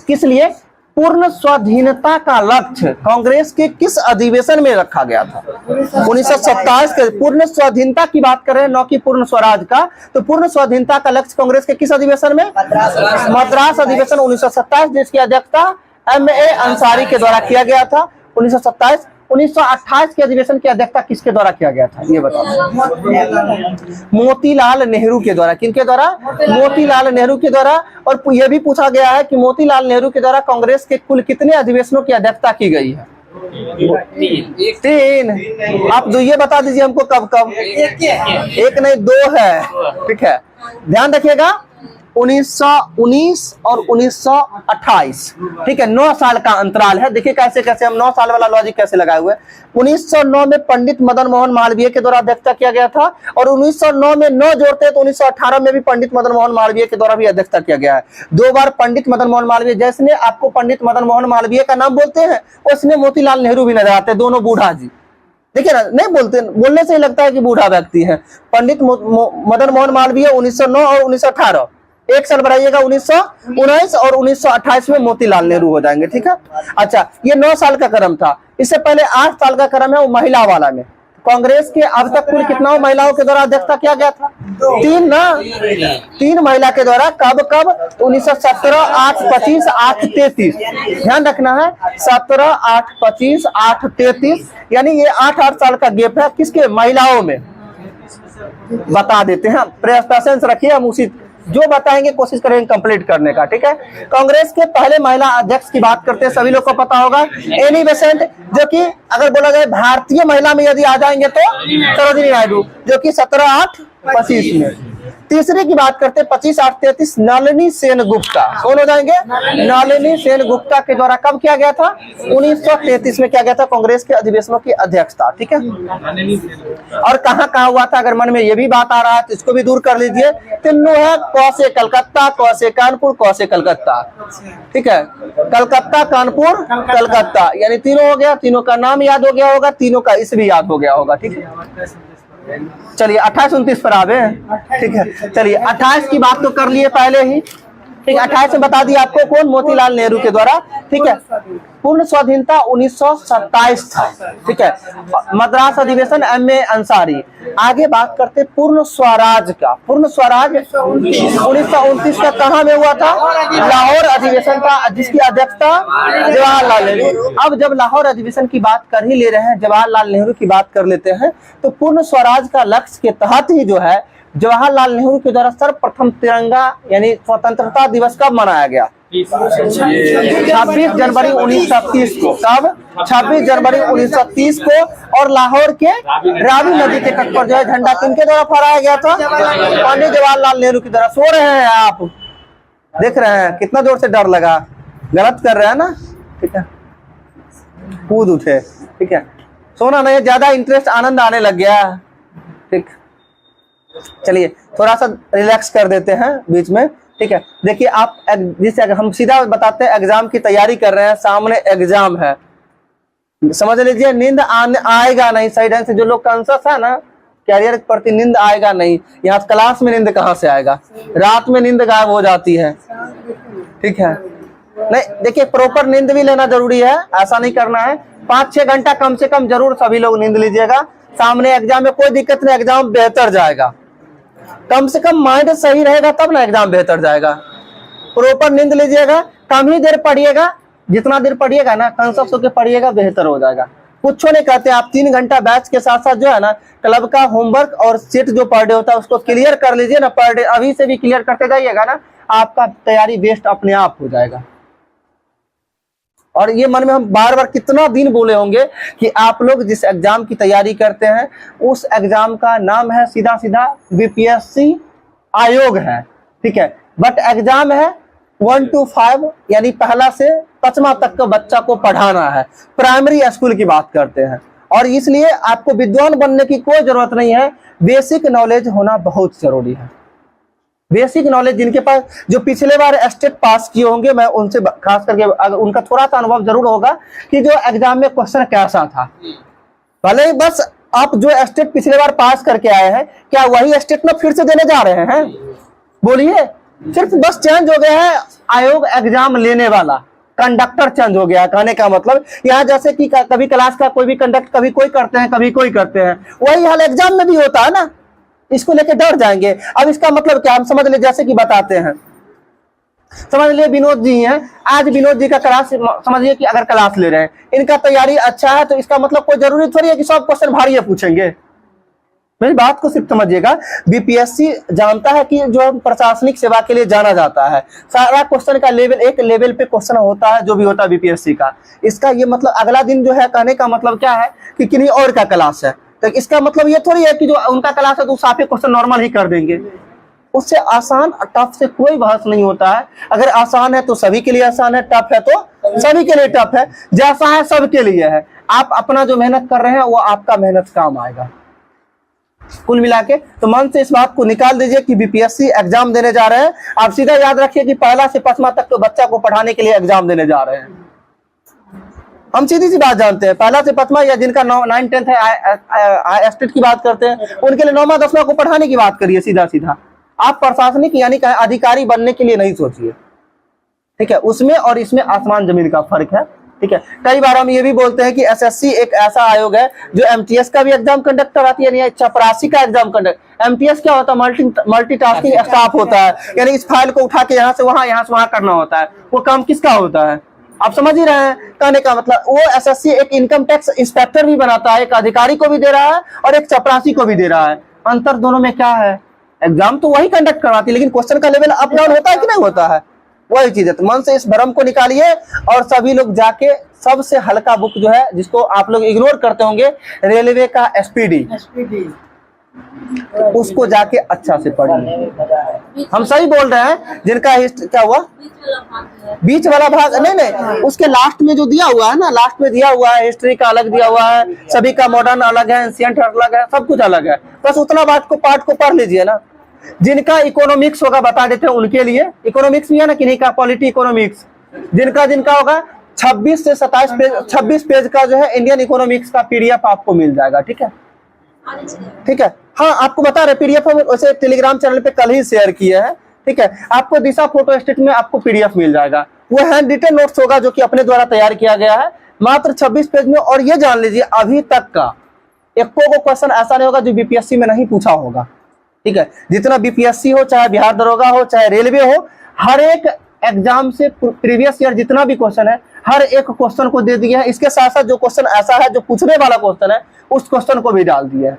किस लिए? पूर्ण स्वाधीनता का लक्ष्य कांग्रेस के किस अधिवेशन में रखा गया था? 1927 के पूर्ण स्वाधीनता की बात कर रहे हैं, न कि पूर्ण स्वराज का। तो पूर्ण स्वाधीनता का लक्ष्य कांग्रेस के किस अधिवेशन में? मद्रास अधिवेशन 1927, जिसकी अध्यक्षता M.A. अंसारी के द्वारा किया गया था। 1927 1928 के अधिवेशन की अध्यक्षता किसके द्वारा किया गया था, ये बताओ? मोतीलाल नेहरू के द्वारा। किनके द्वारा? मोतीलाल नेहरू के द्वारा। और यह भी पूछा गया है कि मोतीलाल नेहरू के द्वारा कांग्रेस के कुल कितने अधिवेशनों की अध्यक्षता की गई है? 3। आप दो ये बता दीजिए हमको, कब कब? एक नहीं, 2 है, ठीक है, ध्यान रखिएगा। 1919 और 1928, ठीक है, 9 साल का अंतराल है। देखिए कैसे कैसे हम 9 साल वाला लॉजिक कैसे लगाए हुए। 1909 में पंडित मदन मोहन मालवीय के द्वारा अध्यक्षता किया गया था और 1909 में 9 जोड़ते हैं तो 1918 में भी पंडित मदन मोहन मालवीय के द्वारा भी अध्यक्षता किया गया है। 2 बार पंडित मदन मोहन मालवीय, जैसे आपको पंडित मदन मोहन मालवीय का नाम बोलते हैं उसने मोतीलाल नेहरू भी नजर आते हैं, दोनों बूढ़ा जी। देखिए ना, नहीं बोलते, बोलने से ही लगता है कि बूढ़ा व्यक्ति है। पंडित मदन मोहन मालवीय 1909 और 1918, एक साल बढ़ाइएगा 1919 और 1928 में मोतीलाल नेहरू हो जाएंगे, ठीक है। अच्छा, ये 9 साल का क्रम था। इससे पहले 8 साल का क्रम है वो महिला वाला में। कांग्रेस के अब तक कुल कितना महिलाओं के द्वारा अध्यक्षता किया गया था? 3 ना, 3 महिला के द्वारा। कब कब? 1917, 8, 25, 8, 33। ध्यान रखना है, 17, 8, 25, 8, 33, यानी ये 8 साल का गैप है। किसके? महिलाओं में। बता देते हैं, पेशेंस रखिए, हम उसी जो बताएंगे कोशिश करेंगे कंप्लीट करने का, ठीक है। कांग्रेस के पहले महिला अध्यक्ष की बात करते हैं, सभी लोग को पता होगा, एनी बेसेंट, जो कि अगर बोला जाए भारतीय महिला में यदि आ जाएंगे तो सरोजिनी नायडू, जो कि 17, 8, 25 में। तीसरे की बात करते हैं 25, 8, 33, नलिनी सेनगुप्ता। कौन हो जाएंगे? नलिनी सेनगुप्ता के द्वारा कब किया गया था? 1933 में किया गया था कांग्रेस के अधिवेशनों की अध्यक्षता, ठीक है। और कहाँ कहाँ हुआ था, अगर मन में ये भी बात आ रहा है तो इसको भी दूर कर लीजिए। तीनों है, क से कलकत्ता, क से कानपुर, क से कलकत्ता, ठीक है। कलकत्ता, कानपुर, कलकत्ता, यानी तीनों हो गया। तीनों का नाम याद हो गया होगा, तीनों का इस भी याद हो गया होगा, ठीक है। चलिए 28, 29 पर आवे, ठीक है। चलिए 28 की बात तो कर लिए पहले ही, ठीक है। 28 में बता दिया आपको, कौन? मोतीलाल नेहरू के द्वारा, ठीक है। पूर्ण स्वाधीनता 1927 था, ठीक है। मद्रास अधिवेशन M.A. अंसारी। आगे बात करते पूर्ण स्वराज का। पूर्ण स्वराज 1929 का कहाँ में हुआ था? लाहौर अधिवेशन था, जिसकी अध्यक्षता जवाहरलाल नेहरू। अब जब लाहौर अधिवेशन की बात कर ही ले रहे हैं, जवाहरलाल नेहरू की बात कर लेते हैं, तो पूर्ण स्वराज का लक्ष्य के तहत ही जो है जवाहरलाल नेहरू के द्वारा सर्वप्रथम तिरंगा यानी स्वतंत्रता दिवस कब मनाया गया? 26 जनवरी 1930 को। कब? 26 जनवरी 1930 को। और लाहौर के रावी नदी के तट पर जो है झंडा किनके द्वारा फहराया गया था? पंडित जवाहरलाल नेहरू की द्वारा। सो रहे हैं आप, देख रहे हैं कितना जोर से डर लगा, गलत कर रहे हैं ना, ठीक है। कूद उठे, ठीक है। सोना नहीं, ज्यादा इंटरेस्ट, आनंद आने लग गया, ठीक। चलिए थोड़ा सा रिलैक्स कर देते हैं बीच में, ठीक है। देखिए आप, जिससे हम सीधा बताते हैं एग्जाम की तैयारी कर रहे हैं, सामने एग्जाम है, समझ लीजिए नींद आएगा नहीं। सही ढंग से जो लोग कॉन्शियस है ना कैरियर के प्रति, नींद आएगा नहीं। यहाँ क्लास में नींद कहाँ से आएगा? रात में नींद गायब हो जाती है, ठीक है। नहीं देखिए, प्रॉपर नींद भी लेना जरूरी है, ऐसा नहीं करना है। 5-6 घंटा कम से कम जरूर सभी लोग नींद लीजिएगा। सामने एग्जाम में कोई दिक्कत नहीं, एग्जाम बेहतर जाएगा। कम से कम माइंड सही रहेगा तब ना एग्जाम बेहतर जाएगा। प्रॉपर नींद लीजिएगा, कम ही देर पढ़िएगा, जितना देर पढ़िएगा ना कॉन्सेप्ट होकर पढ़िएगा, बेहतर हो जाएगा। कुछ नहीं कहते, आप 3 घंटा बैच के साथ साथ जो है ना क्लब का होमवर्क और सेट जो पर डे होता है उसको क्लियर कर लीजिए ना। पर डे अभी से भी क्लियर करते जाइएगा ना, आपका तैयारी बेस्ट अपने आप हो जाएगा। और ये मन में हम बार बार कितना दिन बोले होंगे कि आप लोग जिस एग्जाम की तैयारी करते हैं उस एग्जाम का नाम है सीधा सीधा बीपीएससी आयोग है, ठीक है। बट एग्जाम है 1 to 5 यानी पहला से 5वां तक का बच्चा को पढ़ाना है, प्राइमरी स्कूल की बात करते हैं। और इसलिए आपको विद्वान बनने की कोई जरूरत नहीं है, बेसिक नॉलेज होना बहुत जरूरी है। बेसिक नॉलेज जिनके पास, जो पिछले बार स्टेट पास किए होंगे, मैं उनसे खास करके अगर उनका थोड़ा सा अनुभव जरूर होगा कि जो एग्जाम में क्वेश्चन कैसा था। भले ही बस आप जो स्टेट पिछले बार पास करके आए हैं, क्या वही स्टेट में फिर से देने जा रहे हैं? बोलिए, सिर्फ बस चेंज हो गया है आयोग एग्जाम लेने वाला, कंडक्टर चेंज हो गया। कहने का मतलब यहाँ जैसे कि कभी क्लास का कोई भी कंडक्ट कभी कोई करते हैं कभी कोई करते हैं, वही हाल एग्जाम में भी होता है ना। इसको लेके डर जाएंगे। अब इसका मतलब क्या, हम समझ ले, जैसे कि बताते हैं, समझ लिए विनोद जी हैं, आज विनोद जी का क्लास समझिए कि अगर क्लास ले रहे हैं, इनका तैयारी अच्छा है तो इसका मतलब कोई जरूरी थोड़ी है कि सब क्वेश्चन भारी है पूछेंगे। मेरी बात को सिर्फ समझिएगा, बीपीएससी जानता है कि जो प्रशासनिक सेवा के लिए जाना जाता है, सारा क्वेश्चन का लेवल एक लेवल पे क्वेश्चन होता है जो भी होता है बीपीएससी का। इसका ये मतलब अगला दिन जो है, कहने का मतलब क्या है कि किन्हीं और का क्लास है, तो इसका मतलब ये थोड़ी है कि जो उनका क्लास है तो साफे क्वेश्चन नॉर्मल ही कर देंगे। उससे आसान टफ से कोई बहस नहीं होता है। अगर आसान है तो सभी के लिए आसान है, टफ है तो सभी के लिए टफ है, जैसा है सबके लिए है। आप अपना जो मेहनत कर रहे हैं वो आपका मेहनत काम आएगा। कुल मिला के तो मन से इस बात को निकाल दीजिए कि बीपीएससी एग्जाम देने जा रहे हैं। आप सीधा याद रखिए कि पहला से 5वां तक तो बच्चा को पढ़ाने के लिए एग्जाम देने जा रहे हैं। हम सीधी सी बात जानते हैं, पहला से 5वां या जिनका 9, 10 है स्टेट की बात करते हैं, उनके लिए 9वां 10वां को पढ़ाने की बात करिए सीधा सीधा। आप प्रशासनिक यानी अधिकारी बनने के लिए नहीं सोचिए, ठीक है। उसमें और इसमें आसमान जमीन का फर्क है, ठीक है। कई बार हम ये भी बोलते हैं कि एसएससी एक ऐसा आयोग है जो एमटीएस का भी एग्जाम कंडक्ट कराती है, यानी चपरासी का एग्जाम कंडक्ट। एमटीएस क्या होता है? मल्टीटास्किंग स्टाफ होता है, यानी इस फाइल को उठा के यहाँ से वहां करना होता है। वो काम किसका होता है? आप समझ ही रहे हैं कहने का मतलब। वो एसएससी एक इनकम टैक्स इंस्पेक्टर भी बनाता है, एक अधिकारी को भी दे रहा है और एक चपरासी को भी दे रहा है। अंतर दोनों में क्या है? एग्जाम तो वही कंडक्ट करवाती है, लेकिन क्वेश्चन का लेवल अप डाउन होता है कि नहीं होता है, वही चीज है। तो मन से इस भ्रम को निकालिए और सभी लोग जाके सबसे हल्का बुक जो है, जिसको आप लोग इग्नोर करते होंगे, रेलवे का एसपीडी, उसको जाके अच्छा से पढ़िए। हम सही बोल रहे हैं। जिनका क्या हुआ, बीच वाला भाग नहीं, उसके लास्ट में जो दिया हुआ है ना, लास्ट में दिया हुआ है हिस्ट्री का अलग दिया हुआ है, सभी का मॉडर्न अलग है, एंशिएंट अलग है, सब कुछ अलग है। बस उतना पार्ट को पढ़ लीजिए ना। जिनका इकोनॉमिक्स होगा बता देते हैं उनके लिए, इकोनॉमिक्स भी है ना, किन्हीं का पॉलिटी इकोनॉमिक्स, जिनका होगा 26 से 27 पेज, 26 पेज का जो है इंडियन इकोनॉमिक्स का पीडीएफ आपको मिल जाएगा, ठीक है, ठीक है। हाँ, आपको बता रहे पीडीएफ हम वैसे टेलीग्राम चैनल पे कल ही शेयर किए हैं, ठीक है। आपको दिशा फोटो स्टेट में आपको पीडीएफ मिल जाएगा, वो हैंड रिटन नोट्स होगा जो कि अपने द्वारा तैयार किया गया है, मात्र 26 पेज में। और ये जान लीजिए अभी तक का एक को क्वेश्चन ऐसा नहीं होगा जो बीपीएससी में नहीं पूछा होगा, ठीक है। जितना बीपीएससी हो, चाहे बिहार दरोगा हो, चाहे रेलवे हो, हर एक एग्जाम से प्रीवियस ईयर जितना भी क्वेश्चन है, हर एक क्वेश्चन को दे दिया है। इसके साथ साथ जो क्वेश्चन ऐसा है जो पूछने वाला क्वेश्चन है, उस क्वेश्चन को भी डाल दिया है।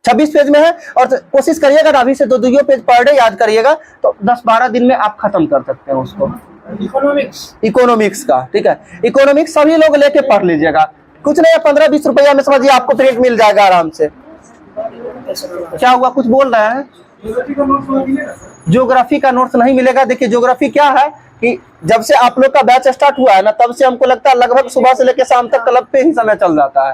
26 पेज में है और कोशिश करिएगा अभी से 2 पेज पर डे याद करिएगा, तो 10-12 दिन में आप खत्म कर सकते हैं उसको। इकोनॉमिक्स का, ठीक है। इकोनॉमिक्स सभी लोग लेके पढ़ लीजिएगा, कुछ नहीं है, 15-20 रुपया में समझिए आपको प्रिंट मिल जाएगा आराम से। क्या हुआ, कुछ बोल रहे हैं? ज्योग्राफी का नोट्स नहीं मिलेगा। देखिए ज्योग्राफी क्या है कि जब से आप लोग का बैच स्टार्ट हुआ है ना, तब से हमको लगता है लगभग सुबह से लेकर शाम तक क्लब पे ही समय चल जाता है,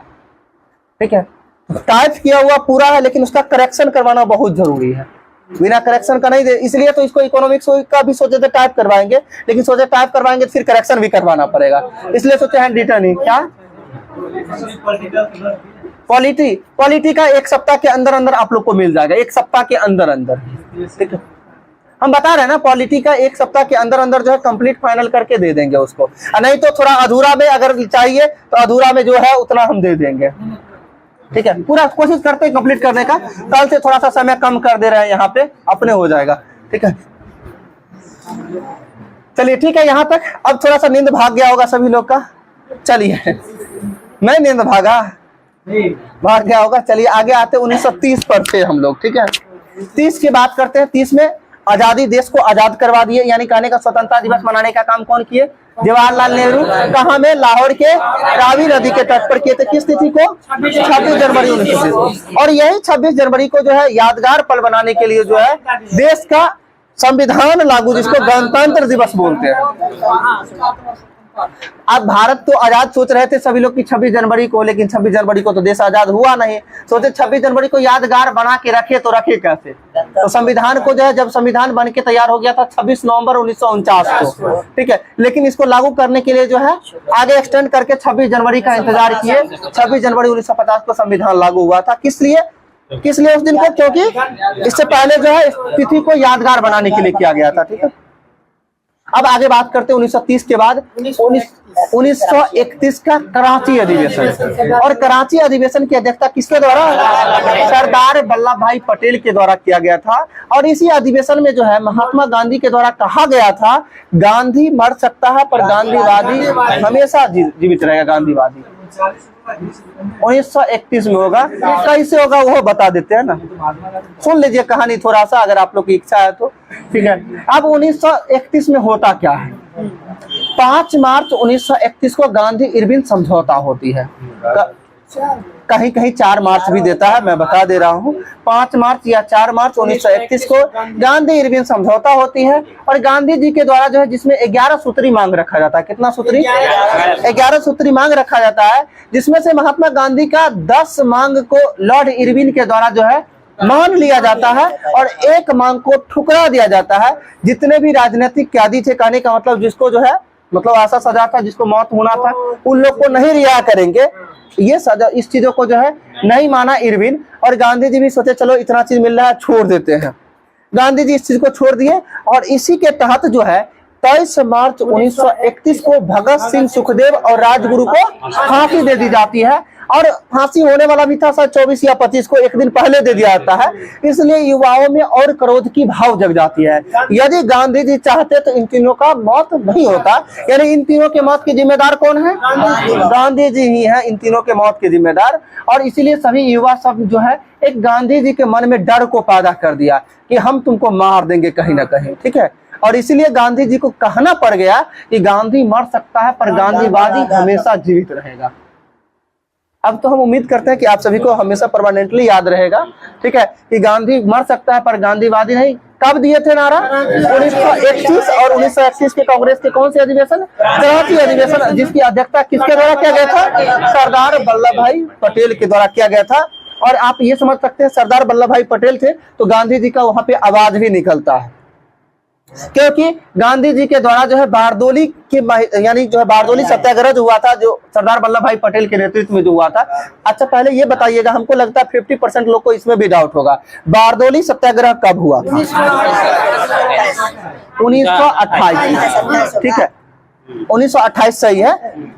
ठीक है। टाइप किया हुआ पूरा है, लेकिन उसका करेक्शन करवाना बहुत जरूरी है, बिना करेक्शन का नहीं दे। इसलिए तो इसको इकोनॉमिक्स का भी सोचे थे टाइप करवाएंगे, लेकिन सोचे टाइप करवाएंगे फिर करेक्शन भी करवाना पड़ेगा, इसलिए सोचे हैंड रिटन ही। क्या पॉलिटी का 1 सप्ताह के अंदर आप लोग को मिल जाएगा, 1 सप्ताह के अंदर, ठीक है। हम बता रहे हैं ना, पॉलिटी का 1 सप्ताह के अंदर जो है कंप्लीट फाइनल करके दे देंगे उसको, नहीं तो थोड़ा अधूरा में अगर चाहिए तो अधूरा में जो है उतना हम दे देंगे, ठीक है। पूरा कोशिश करते हैं कंप्लीट करने का। कल से थोड़ा सा समय कम कर दे रहे हैं, यहाँ पे अपने हो जाएगा, ठीक है। चलिए ठीक है यहाँ तक। अब थोड़ा सा नींद भाग गया होगा सभी लोग का, चलिए नहीं नींद भाग गया होगा। चलिए आगे आते 1930 पर थे हम लोग, ठीक है। 30 की बात करते हैं। 30 में आजादी, देश को आजाद करवा दिए, यानी कहने का स्वतंत्रता दिवस मनाने का काम कौन किए? जवाहरलाल नेहरू कहाँ में? लाहौर के रावी नदी के तट पर किए थे। किस तिथि को? 26 जनवरी 1930। और यही 26 जनवरी को जो है यादगार पल बनाने के लिए जो है देश का संविधान लागू, जिसको गणतंत्र दिवस बोलते हैं। अब भारत तो आजाद सोच रहे थे सभी लोग की 26 जनवरी को, लेकिन 26 जनवरी को तो देश आजाद हुआ नहीं। सोचे 26 जनवरी को यादगार बना के रखे, तो रखे कैसे? तो संविधान को जो है, जब संविधान बन के तैयार हो गया था 26 नवंबर 1949 को, ठीक है, लेकिन इसको लागू करने के लिए जो है आगे एक्सटेंड करके 26 जनवरी का इंतजार किए। 26 जनवरी 1950 को संविधान लागू हुआ था। किस लिए उस दिन को? क्योंकि इससे पहले जो है तिथि को यादगार बनाने के लिए किया गया था, ठीक है। अब आगे बात करते हैं 1930 के बाद 1931 का कराची अधिवेशन। और कराची अधिवेशन की अध्यक्षता किसके द्वारा? सरदार वल्लभ भाई पटेल के द्वारा किया गया था। और इसी अधिवेशन में जो है महात्मा गांधी के द्वारा कहा गया था, गांधी मर सकता है पर गांधीवादी हमेशा जीवित रहेगा। गांधीवादी 1931 में होगा। कैसे होगा वो बता देते हैं ना, सुन लीजिए कहानी थोड़ा सा, अगर आप लोग की इच्छा है तो, ठीक है। अब 1931 में होता क्या है? 5 मार्च 1931 को गांधी इरविन समझौता होती है। कहीं कहीं 4 मार्च भी देता है, मैं बता दे रहा हूँ। 5 मार्च या 4 मार्च 1931 को गांधी इरविन समझौता होती है। और गांधी जी के द्वारा जो है, जिसमें 11 सूत्री मांग रखा जाता है। कितना सूत्री? 11 सूत्री मांग रखा जाता है, जिसमें से महात्मा गांधी का 10 मांग को लॉर्ड इरविन के द्वारा जो है मान लिया जाता है और एक मांग को ठुकरा दिया जाता है। जितने भी राजनीतिक कैदी थे, कहने का मतलब जिसको जो है मतलब ऐसा सजा था, जिसको मौत होना था, उन लोग को नहीं रिहा करेंगे। ये सजा, इस चीजों को जो है नहीं माना इरविन। और गांधी जी भी सोचे चलो इतना चीज मिल रहा है, छोड़ देते हैं। गांधी जी इस चीज को छोड़ दिए। और इसी के तहत जो है 23 मार्च 1931 को भगत सिंह, सुखदेव और राजगुरु को फांसी दे दी जाती है। और फांसी होने वाला भी था शायद 24 या 25 को, एक दिन पहले दे दिया जाता है। इसलिए युवाओं में और क्रोध की भाव जग जाती है। यदि गांधी जी चाहते तो इन तीनों का मौत नहीं होता। यानी इन तीनों के मौत के जिम्मेदार कौन है? गांधी जी ही हैं इन तीनों के मौत के जिम्मेदार। और इसीलिए सभी युवा सब जो है एक गांधी जी के मन में डर को पैदा कर दिया कि हम तुमको मार देंगे कहीं ना कहीं, ठीक है। और इसीलिए गांधी जी को कहना पड़ गया कि गांधी मर सकता है पर गांधीवादी हमेशा जीवित रहेगा। अब तो हम उम्मीद करते हैं कि आप सभी को हमेशा परमानेंटली याद रहेगा, ठीक है, कि गांधी मर सकता है पर गांधीवादी नहीं। कब दिए थे नारा? 1931 और 1931 के कांग्रेस के कौन से अधिवेशन? कराची अधिवेशन, जिसकी अध्यक्षता किसके द्वारा किया गया था? सरदार वल्लभ भाई पटेल के द्वारा किया गया था। और आप ये समझ सकते हैं सरदार वल्लभ भाई पटेल थे तो गांधी जी का वहां पे आवाज भी निकलता है, क्योंकि गांधी जी के द्वारा जो है बारदोली के यानी जो है बारदोली सत्याग्रह जो हुआ था, जो सरदार वल्लभ भाई पटेल के नेतृत्व में जो हुआ था। अच्छा पहले ये बताइएगा, हमको लगता है 50% लोग को इसमें भी डाउट होगा, बारदोली सत्याग्रह कब हुआ था? 1928, ठीक है, 1928 सही है।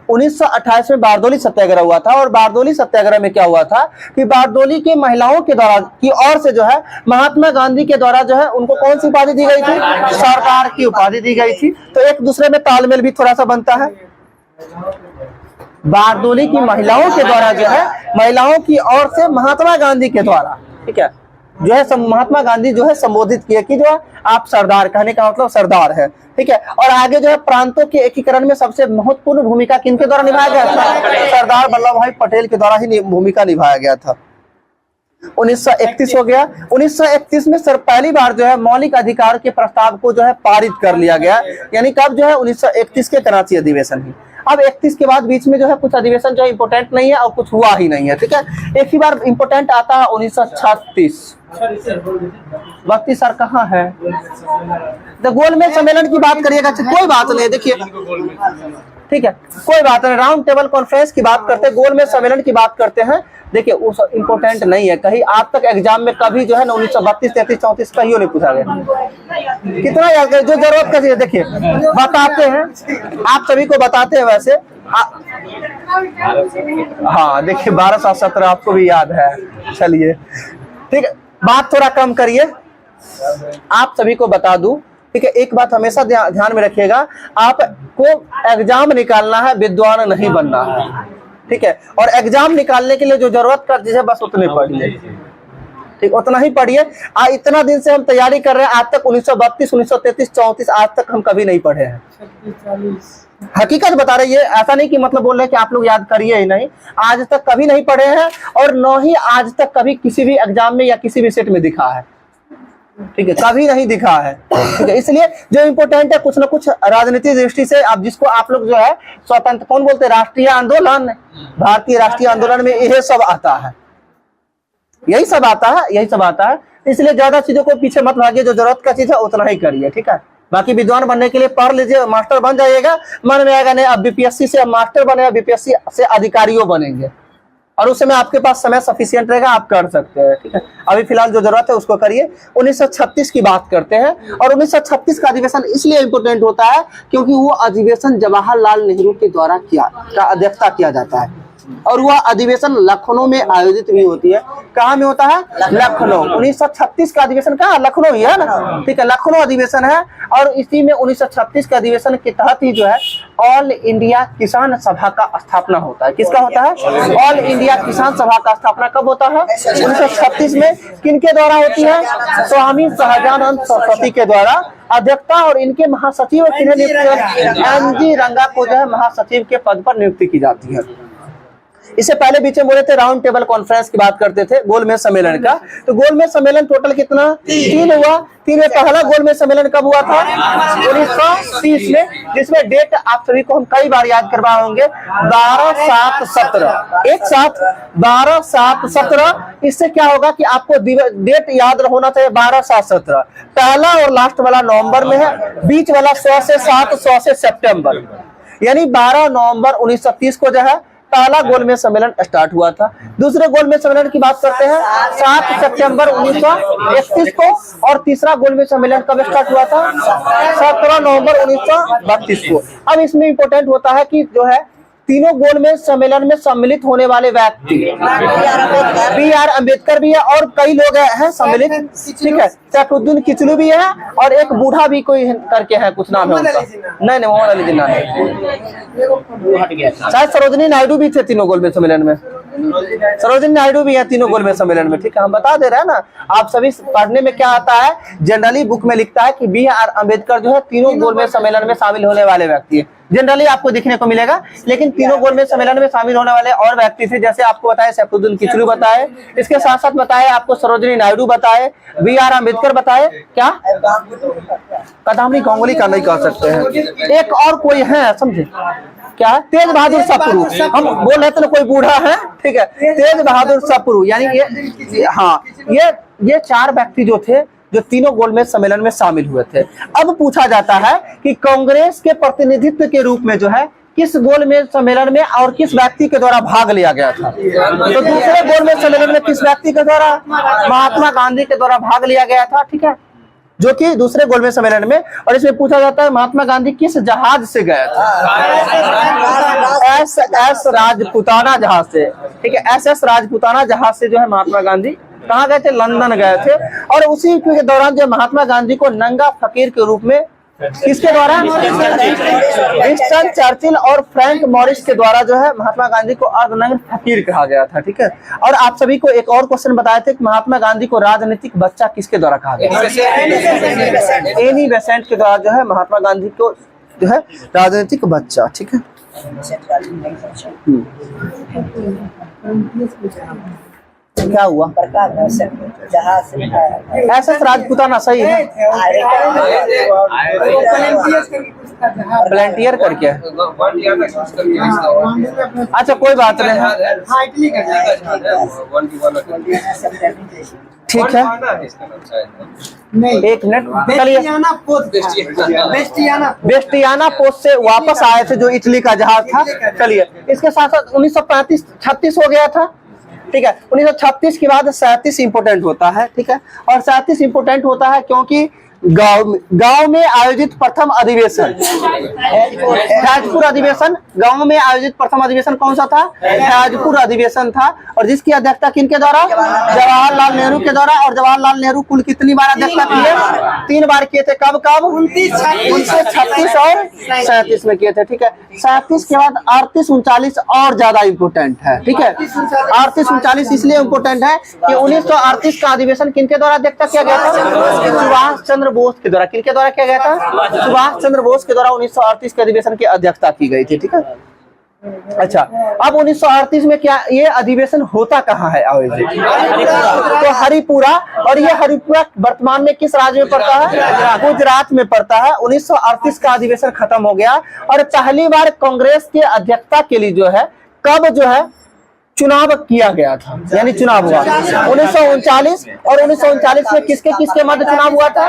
1928 में बारदोली सत्याग्रह हुआ था। और बारदोली सत्याग्रह में क्या हुआ था कि बारदोली के महिलाओं के द्वारा की ओर से जो है महात्मा गांधी के द्वारा जो है उनको कौन सी उपाधि दी गई थी? सरकार की उपाधि दी गई थी। तो एक दूसरे में तालमेल भी थोड़ा सा बनता है। बारदोली की महिलाओं के द्वारा जो है, महिलाओं की ओर से महात्मा गांधी के द्वारा, ठीक है, जो है महात्मा गांधी जो है संबोधित किए कि जो है आप सरदार, कहने का मतलब सरदार है, ठीक है। और आगे जो है प्रांतों के एकीकरण में सबसे महत्वपूर्ण भूमिका किनके द्वारा निभाया गया था? सरदार वल्लभ भाई पटेल के द्वारा ही भूमिका निभाया गया था। 1931 हो गया। 1931 में सर पहली बार जो है मौलिक अधिकार के प्रस्ताव को जो है पारित कर लिया गया। यानी कब जो है? 1931 के कराची अधिवेशन ही। अब 31 के बाद बीच में जो है कुछ अधिवेशन जो है इंपोर्टेंट नहीं है और कुछ हुआ ही नहीं है, ठीक है। एक ही बार इंपोर्टेंट आता है 1936। भक्ति सर कहाँ है? तो गोलमेज सम्मेलन की बात करिएगा, कोई बात नहीं, देखिए ठीक है, कोई बात नहीं, राउंड टेबल कॉन्फ्रेंस की बात करते हैं, गोलमेज सम्मेलन की बात करते हैं। देखिए वो इम्पोर्टेंट नहीं है, कहीं आज तक एग्जाम में कभी जो है ना 1932, 33, 34 कहीं नहीं पूछा गया। कितना याद है? जो जरूरत का चीज देखिए बताते हैं, आप सभी को बताते हैं वैसे। हाँ देखिए 12 7 17 आपको भी याद है। चलिए ठीक है, बात थोड़ा कम करिए, आप सभी को बता दूं, ठीक है। एक बात हमेशा ध्यान में रखिएगा, आपको एग्जाम निकालना है, विद्वान नहीं बनना है, ठीक है। और एग्जाम निकालने के लिए जो जरूरत का चीज है बस उतने पढ़िए, ठीक, उतना ही पढ़िए। इतना दिन से हम तैयारी कर रहे हैं, आज तक 1932, 1933, 34 आज तक हम कभी नहीं पढ़े हैं। हकीकत बता रही है, ऐसा नहीं कि मतलब बोल रहे हैं कि आप लोग याद करिए ही नहीं, आज तक कभी नहीं पढ़े हैं और न ही आज तक कभी किसी भी एग्जाम में या किसी भी सेट में दिखा है, ठीक है, कभी नहीं दिखा है, ठीक है। इसलिए जो इम्पोर्टेंट है कुछ ना कुछ राजनीतिक दृष्टि से, आप जिसको आप लोग जो है स्वतंत्र कौन बोलते हैं, राष्ट्रीय आंदोलन, भारतीय राष्ट्रीय आंदोलन में यही सब आता है, यही सब आता है, यही सब आता है। इसलिए ज्यादा चीजों को पीछे मत भागिए, जो जरूरत का चीज है उतना ही करिए, ठीक है। बाकी विद्वान बनने के लिए पढ़ लीजिए, मास्टर बन जाइएगा, मन में आएगा नहीं अब बीपीएससी से मास्टर बने, बीपीएससी से अधिकारियों बनेंगे, और उस समय आपके पास समय सफिशिएंट रहेगा, आप कर सकते हैं, ठीक है। अभी फिलहाल जो जरूरत है उसको करिए। 1936 की बात करते हैं, और 1936 का अधिवेशन इसलिए इम्पोर्टेंट होता है क्योंकि वो अधिवेशन जवाहरलाल नेहरू के द्वारा का अध्यक्षता किया जाता है, और वह अधिवेशन लखनऊ में आयोजित भी होती है। कहाँ में होता है? लखनऊ। 1936 का अधिवेशन कहाँ? लखनऊ ही है ना, ठीक है, लखनऊ अधिवेशन है। और इसी में 1936 के अधिवेशन के तहत ही जो है ऑल इंडिया किसान सभा का स्थापना होता है। किसका होता है? ऑल इंडिया किसान सभा का स्थापना कब होता है? 1936 में। किनके द्वारा होती है? स्वामी सहजानंद सरस्वती के द्वारा अध्यक्षता, और इनके महासचिव किन्हें नियुक्त? एन.जी. रंगा को जो है महासचिव के पद पर नियुक्ति की जाती है। इससे पहले बीच में बोले थे राउंड टेबल कॉन्फ्रेंस की बात करते थे, गोलमेज सम्मेलन का। तो गोलमेज सम्मेलन टोटल कितना? 3 हुआ। 3 में पहला गोलमेज सम्मेलन कब हुआ था? 1930 में, जिसमें डेट आप सभी को हम कई बार याद करवाए होंगे, 12/7/17, एक साथ 12/7/17। इससे क्या होगा कि आपको डेट याद होना चाहिए 12/7/17। पहला और लास्ट वाला नवंबर में है, बीच वाला 100 से 7, 100 से सितंबर, यानी 12 नवंबर 1930 को जो है पहला गोलमेज सम्मेलन स्टार्ट हुआ था। दूसरे गोलमेज सम्मेलन की बात करते हैं 7 सितंबर 1931 को, और तीसरा गोलमेज सम्मेलन कब स्टार्ट हुआ था? 17 नवंबर 1932 को। अब इसमें इंपॉर्टेंट होता है कि जो है तीनों गोलमेज सम्मेलन में सम्मिलित होने वाले व्यक्ति B.R. अम्बेडकर भी है, और कई लोग हैं सम्मिलित, ठीक है। सैफुद्दीन किचलू भी है, और एक बूढ़ा भी कोई करके है, कुछ नाम है उनका, नहीं मोहम्मद अली जिन्ना नहीं, शायद सरोजिनी नायडू भी थे तीनों गोलमेज सम्मेलन में, सरोजिनी नायडू भी है तीनों गोलमेज सम्मेलन में, ठीक है। हम बता दे रहे हैं ना, आप सभी पढ़ने में क्या आता है, जनरली बुक में लिखता है कि B.R. अम्बेडकर जो है तीनों गोलमेज सम्मेलन में शामिल होने वाले व्यक्ति है, जनरली आपको दिखने को मिलेगा। लेकिन तीनों गोलमेज सम्मेलन में शामिल होने वाले और व्यक्ति थे, जैसे आपको बताए सैफुद्दीन किचलू बताए, इसके साथ साथ बताए आपको सरोजिनी नायडू बताए, B.R. अम्बेडकर बताए, क्या कदमनी गांगुली का नहीं कह सकते हैं, एक और कोई है समझे क्या है? तेज बहादुर सप्रू। हम बोल रहे थे ना कोई बूढ़ा है, ठीक है, तेज बहादुर सप्रू, यानी ये हाँ ये 4 व्यक्ति जो थे जो तीनों गोलमेज सम्मेलन में शामिल हुए थे। अब पूछा जाता है कि कांग्रेस के प्रतिनिधित्व के रूप में जो है किस गोलमेज सम्मेलन में और किस व्यक्ति के द्वारा भाग लिया गया था? तो दूसरे गोलमेज सम्मेलन में किस व्यक्ति के द्वारा? महात्मा गांधी के द्वारा भाग लिया गया था, ठीक है, जो कि दूसरे गोलमेज सम्मेलन में। और इसमें पूछा जाता है महात्मा गांधी किस जहाज से गया था? एस राजपुताना जहाज से, ठीक है, SS राजपुताना जहाज से जो है महात्मा गांधी कहाँ गए थे? लंदन गए थे। और उसी के दौरान जो महात्मा गांधी को नंगा फकीर के रूप में किसके द्वारा? विंस्टन चर्चिल और फ्रैंक मॉरिस के द्वारा जो है महात्मा गांधी को अर्धनग्न फकीर कहा गया था, ठीक है। और आप सभी को एक और क्वेश्चन बताए थे कि महात्मा गांधी को राजनीतिक बच्चा किसके द्वारा कहा गया? एनी बेसेंट के द्वारा जो है महात्मा गांधी को जो है राजनीतिक बच्चा, ठीक है। क्या हुआ? SS राजपुताना सही है, वॉलंटियर करके। अच्छा कोई बात नहीं, ठीक है, एक मिनट, चलिए। बेस्टियाना पोस्ट से वापस आए थे जो इटली का जहाज था। चलिए, इसके साथ साथ 1935-36 हो गया था, ठीक है। 1936 के बाद 37 इंपोर्टेंट होता है, ठीक है। और 37 इंपोर्टेंट होता है क्योंकि गांव में आयोजित प्रथम अधिवेशन, फैजपुर अधिवेशन, गांव में आयोजित प्रथम अधिवेशन कौन सा था? फैजपुर अधिवेशन था। और जिसकी अध्यक्षता किनके द्वारा? जवाहरलाल नेहरू के द्वारा। और जवाहरलाल नेहरू कुल कितनी बार अध्यक्षता किए? 3 बार किए थे। कब कब? 1936 और 37 में किए थे, ठीक है। 37 के बाद 38-39 और ज्यादा इम्पोर्टेंट है, ठीक है। 38-39 इसलिए इम्पोर्टेंट है कि 1938 का अधिवेशन किनके द्वारा अध्यक्षता किया गया था? सुभाष चंद्र चंद्र बोस के द्वारा, किनके द्वारा किया गया था? सुभाष चंद्र बोस के द्वारा 1938 के अधिवेशन की अध्यक्षता की गई थी। ठीक है, अच्छा, अब 1938 में क्या ये अधिवेशन होता कहाँ है आयोजित? तो हरिपुरा, और ये हरिपुरा वर्तमान में किस राज्य में पड़ता है? गुजरात में पड़ता है। 1938 का अधिवेशन खत्म हो गया और पहली बार कांग्रेस के अध्यक्षता के लिए जो है कब जो है चुनाव किया गया था, यानी चुनाव हुआ 1939। और 1939 में किसके किसके मध्य चुनाव हुआ था?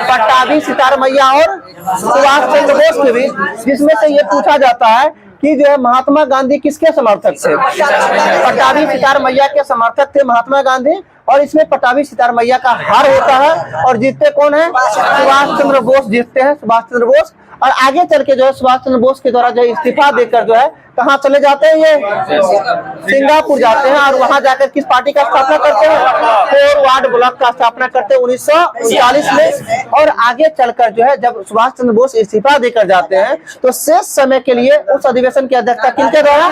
पट्टाभी सितारमैया और सुभाष चंद्र बोस के बीच, जिसमें से ये पूछा जाता है कि जो है महात्मा गांधी किसके समर्थक थे? पट्टाभी सितारमैया के समर्थक थे महात्मा गांधी। और इसमें पट्टाभी सितारमैया का हार होता है और जीतते कौन है? सुभाष चंद्र बोस जीतते हैं, सुभाष चंद्र बोस। और आगे चल के जो है सुभाष चंद्र बोस के द्वारा जो इस्तीफा देकर जो है कहाँ चले जाते हैं? ये सिंगापुर जाते हैं और वहां जाकर किस पार्टी का स्थापना करते हैं? फॉरवर्ड ब्लॉक का स्थापना करते हैं 1939 में। और आगे चलकर जो है जब सुभाष चंद्र बोस इस्तीफा देकर जाते हैं तो शेष समय के लिए उस अधिवेशन की अध्यक्षता किनके द्वारा?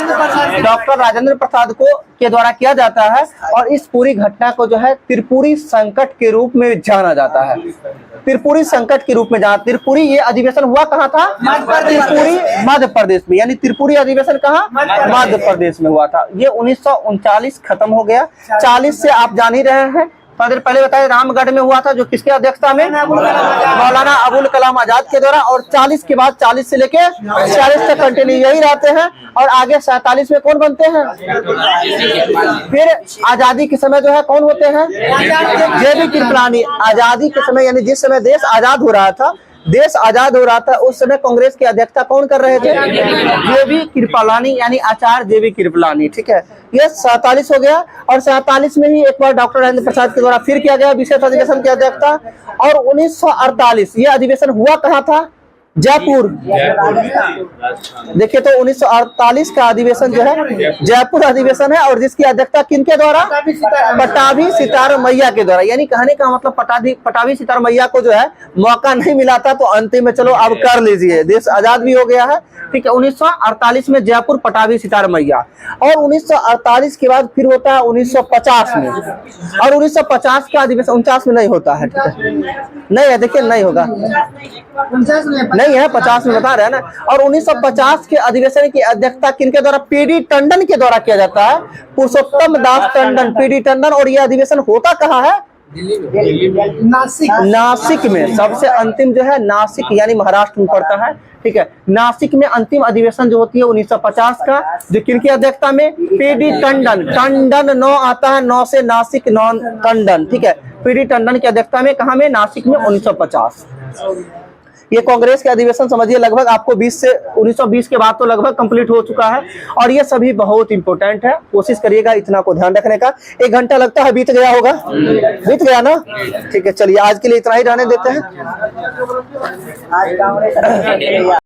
डॉक्टर राजेंद्र प्रसाद को के द्वारा किया जाता है। और इस पूरी घटना को जो है त्रिपुरी संकट के रूप में जाना जाता है। त्रिपुरी संकट के रूप में जाना, त्रिपुरी ये अधिवेशन हुआ कहाँ था? त्रिपुरी मध्य प्रदेश में, यानी त्रिपुरी अधिवेशन कहाँ? मध्य प्रदेश में हुआ था। ये 1939 खत्म हो गया। 40 से आप जान ही रहे हैं, थोड़ा देर पहले बताया रामगढ़ में हुआ था, जो किसके अध्यक्षता में? मौलाना अबुल कलाम आजाद के द्वारा। और 40 के बाद 40 से लेके 46 तक कंटिन्यू यही रहते हैं। और आगे 47 में कौन बनते हैं? फिर आजादी के समय जो है कौन होते हैं? JB कृपलानी। आजादी के समय, यानी जिस समय देश आजाद हो रहा था, उस समय कांग्रेस की अध्यक्षता कौन कर रहे थे? JB कृपलानी, यानी आचार्य JB कृपलानी। ठीक है, ये 47 हो गया। और 47 में ही एक बार डॉक्टर राजेंद्र प्रसाद के द्वारा फिर किया गया विशेष अधिवेशन की अध्यक्षता। और 1948 ये अधिवेशन हुआ कहाँ था? जयपुर। देखिए तो 1948 का अधिवेशन जो है जयपुर अधिवेशन है और जिसकी अध्यक्षता किनके द्वारा? पट्टाभी सितारमैया के द्वारा। यानी कहने का मतलब पट्टाभी सितारमैया को जो है मौका नहीं मिला था, तो अंतिम में चलो अब कर लीजिए, देश आजाद भी हो गया है। ठीक है, 1948 में जयपुर पट्टाभी सितारमैया। और 1948 के बाद फिर होता है 1950 में। और 1950 का अधिवेशन 49 में नहीं होता है। ठीक है, नहीं है, देखिए नहीं होगा, नहीं है, 50 में बता रहे हैं ना। और 1950 के अधिवेशन की अध्यक्षता किनके द्वारा? PD टंडन के द्वारा किया जाता है, पुरुषोत्तम दास टंडन, PD टंडन। और यह अधिवेशन होता कहाँ है? नासिक में। सबसे अंतिम जो है नासिक, यानी महाराष्ट्र में पड़ता है। ठीक है, नासिक में अंतिम अधिवेशन जो होती है 1950 का, जो किनकी अध्यक्षता में? PD टंडन। टंडन 9 आता है, 9 से नासिक, 9 टंडन। ठीक है, PD टंडन की अध्यक्षता में कहाँ में? नासिक में 1950। ये कांग्रेस के अधिवेशन समझिए लगभग आपको 1920 के बाद तो लगभग कंप्लीट हो चुका है। और ये सभी बहुत इंपॉर्टेंट है, कोशिश करिएगा इतना को ध्यान रखने का। 1 घंटा लगता है बीत गया होगा, बीत गया ना? ठीक है, चलिए आज के लिए इतना ही रहने देते हैं।